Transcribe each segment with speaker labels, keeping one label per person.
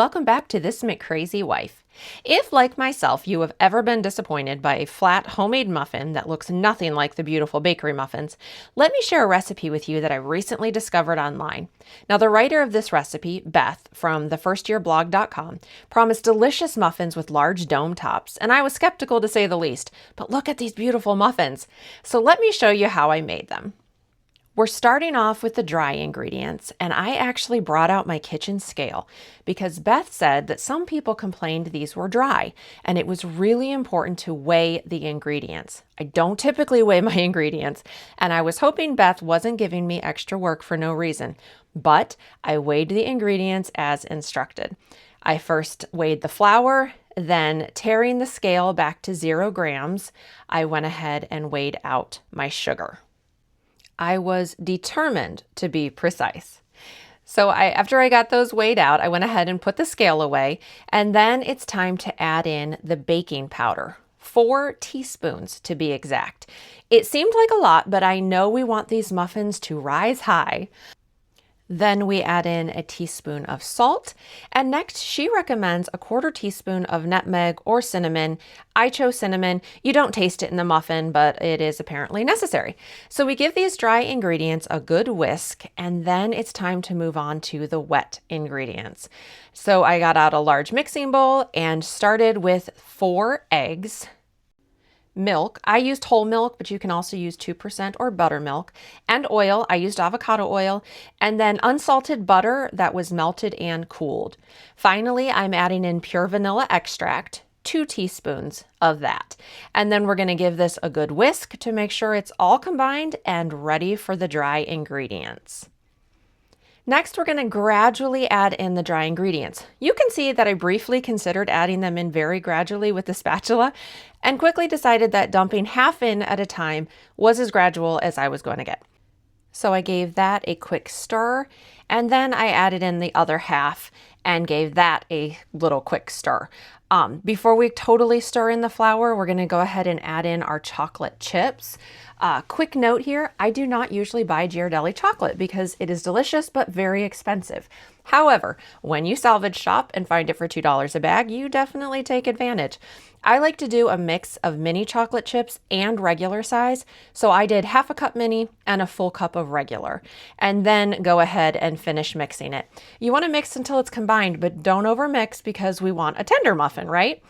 Speaker 1: Welcome back to This McCrazy Wife. If, like myself, you have ever been disappointed by a flat homemade muffin that looks nothing like the beautiful bakery muffins, let me share a recipe with you that I recently discovered online. Now, the writer of this recipe, Beth, from thefirstyearblog.com, promised delicious muffins with large dome tops, and I was skeptical to say the least, but look at these beautiful muffins. So let me show you how I made them. We're starting off with the dry ingredients, and I actually brought out my kitchen scale because Beth said that some people complained these were dry, and it was really important to weigh the ingredients. I don't typically weigh my ingredients, and I was hoping Beth wasn't giving me extra work for no reason, but I weighed the ingredients as instructed. I first weighed the flour, then tearing the scale back to 0 grams, I went ahead and weighed out my sugar. I was determined to be precise. So after I got those weighed out, I went ahead and put the scale away, and then it's time to add in the baking powder, 4 teaspoons to be exact. It seemed like a lot, but I know we want these muffins to rise high. Then we add in a teaspoon of salt, and next she recommends a 1/4 teaspoon of nutmeg or cinnamon. I chose cinnamon. You don't taste it in the muffin, but it is apparently necessary. So we give these dry ingredients a good whisk, and then it's time to move on to the wet ingredients. So I got out a large mixing bowl and started with 4 eggs. Milk, I used whole milk, but you can also use 2% or buttermilk, and oil, I used avocado oil, and then unsalted butter that was melted and cooled. Finally, I'm adding in pure vanilla extract, 2 teaspoons of that. And then we're going to give this a good whisk to make sure it's all combined and ready for the dry ingredients. Next, we're going to gradually add in the dry ingredients. You can see that I briefly considered adding them in very gradually with the spatula and quickly decided that dumping half in at a time was as gradual as I was going to get. So I gave that a quick stir, and then I added in the other half and gave that a little quick stir. Before we totally stir in the flour, we're going to go ahead and add in our chocolate chips. Quick note here, I do not usually buy Ghirardelli chocolate because it is delicious but very expensive. However, when you salvage shop and find it for $2 a bag, you definitely take advantage. I like to do a mix of mini chocolate chips and regular size, so I did 1/2 cup mini and a full cup of regular, and then go ahead and finish mixing it. You want to mix until it's combined, but don't overmix because we want a tender muffin, right?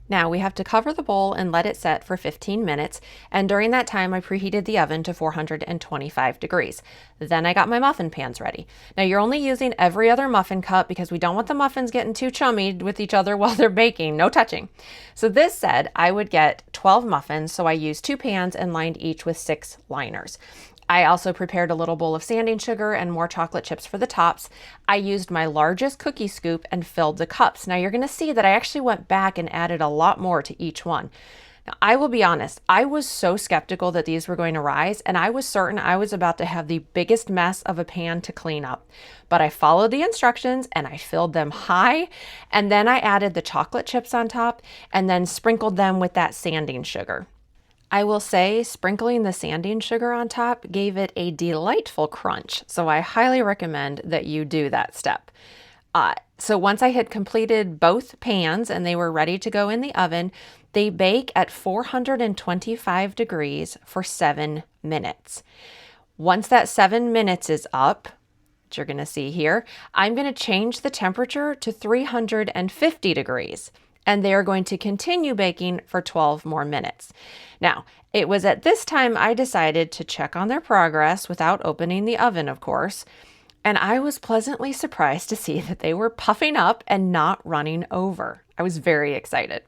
Speaker 1: Now we have to cover the bowl and let it set for 15 minutes, and during that time I preheated the oven to 425 degrees. Then I got my muffin pans ready. Now you're only using every other muffin cup because we don't want the muffins getting too chummy with each other while they're baking, no touching. So this said I would get 12 muffins, so I used 2 pans and lined each with 6 liners. I also prepared a little bowl of sanding sugar and more chocolate chips for the tops. I used my largest cookie scoop and filled the cups. Now you're going to see that I actually went back and added a lot more to each one. Now, I will be honest, I was so skeptical that these were going to rise, and I was certain I was about to have the biggest mess of a pan to clean up. But I followed the instructions and I filled them high, and then I added the chocolate chips on top and then sprinkled them with that sanding sugar. I will say sprinkling the sanding sugar on top gave it a delightful crunch, so I highly recommend that you do that step. So once I had completed both pans and they were ready to go in the oven, they bake at 425 degrees for 7 minutes. Once that 7 minutes is up, which you're going to see here, I'm going to change the temperature to 350 degrees. And they are going to continue baking for 12 more minutes. Now, it was at this time I decided to check on their progress without opening the oven, of course, and I was pleasantly surprised to see that they were puffing up and not running over. I was very excited.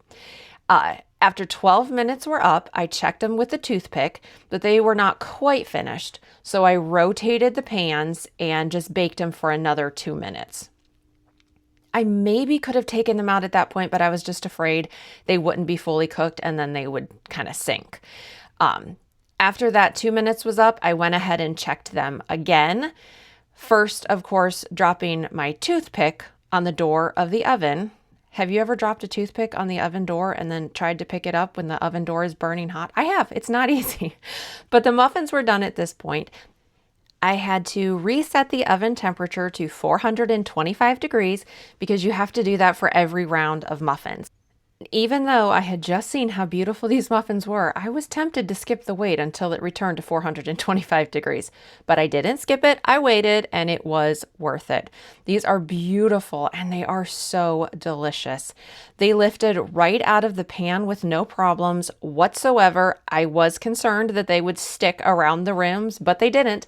Speaker 1: After 12 minutes were up, I checked them with a toothpick, but they were not quite finished, so I rotated the pans and just baked them for another 2 minutes. I maybe could have taken them out at that point, but I was just afraid they wouldn't be fully cooked and then they would kind of sink. After that 2 minutes was up, I went ahead and checked them again. First, of course, dropping my toothpick on the door of the oven. Have you ever dropped a toothpick on the oven door and then tried to pick it up when the oven door is burning hot? I have. It's not easy. But the muffins were done at this point. I had to reset the oven temperature to 425 degrees because you have to do that for every round of muffins. Even though I had just seen how beautiful these muffins were, I was tempted to skip the wait until it returned to 425 degrees. But I didn't skip it, I waited, and it was worth it. These are beautiful and they are so delicious. They lifted right out of the pan with no problems whatsoever. I was concerned that they would stick around the rims, but they didn't.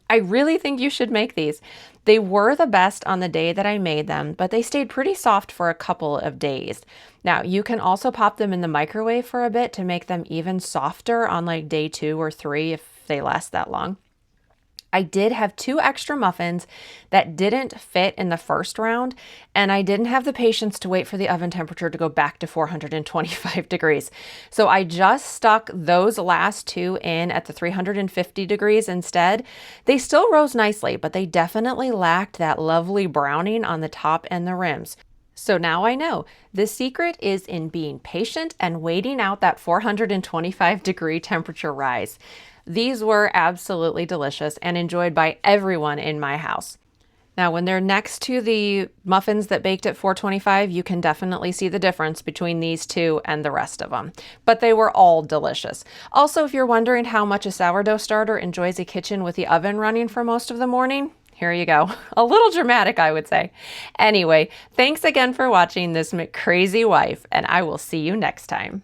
Speaker 1: I really think you should make these. They were the best on the day that I made them, but they stayed pretty soft for a couple of days. Now, you can also pop them in the microwave for a bit to make them even softer on like day 2 or 3 if they last that long. I did have 2 extra muffins that didn't fit in the first round, and I didn't have the patience to wait for the oven temperature to go back to 425 degrees. So I just stuck those last 2 in at the 350 degrees instead. They still rose nicely, but they definitely lacked that lovely browning on the top and the rims. So now I know the secret is in being patient and waiting out that 425 degree temperature rise. These were absolutely delicious and enjoyed by everyone in my house. Now, when they're next to the muffins that baked at 425, you can definitely see the difference between these two and the rest of them. But they were all delicious. Also, if you're wondering how much a sourdough starter enjoys a kitchen with the oven running for most of the morning, here you go. A little dramatic, I would say. Anyway, thanks again for watching this McCrazy Wife, and I will see you next time.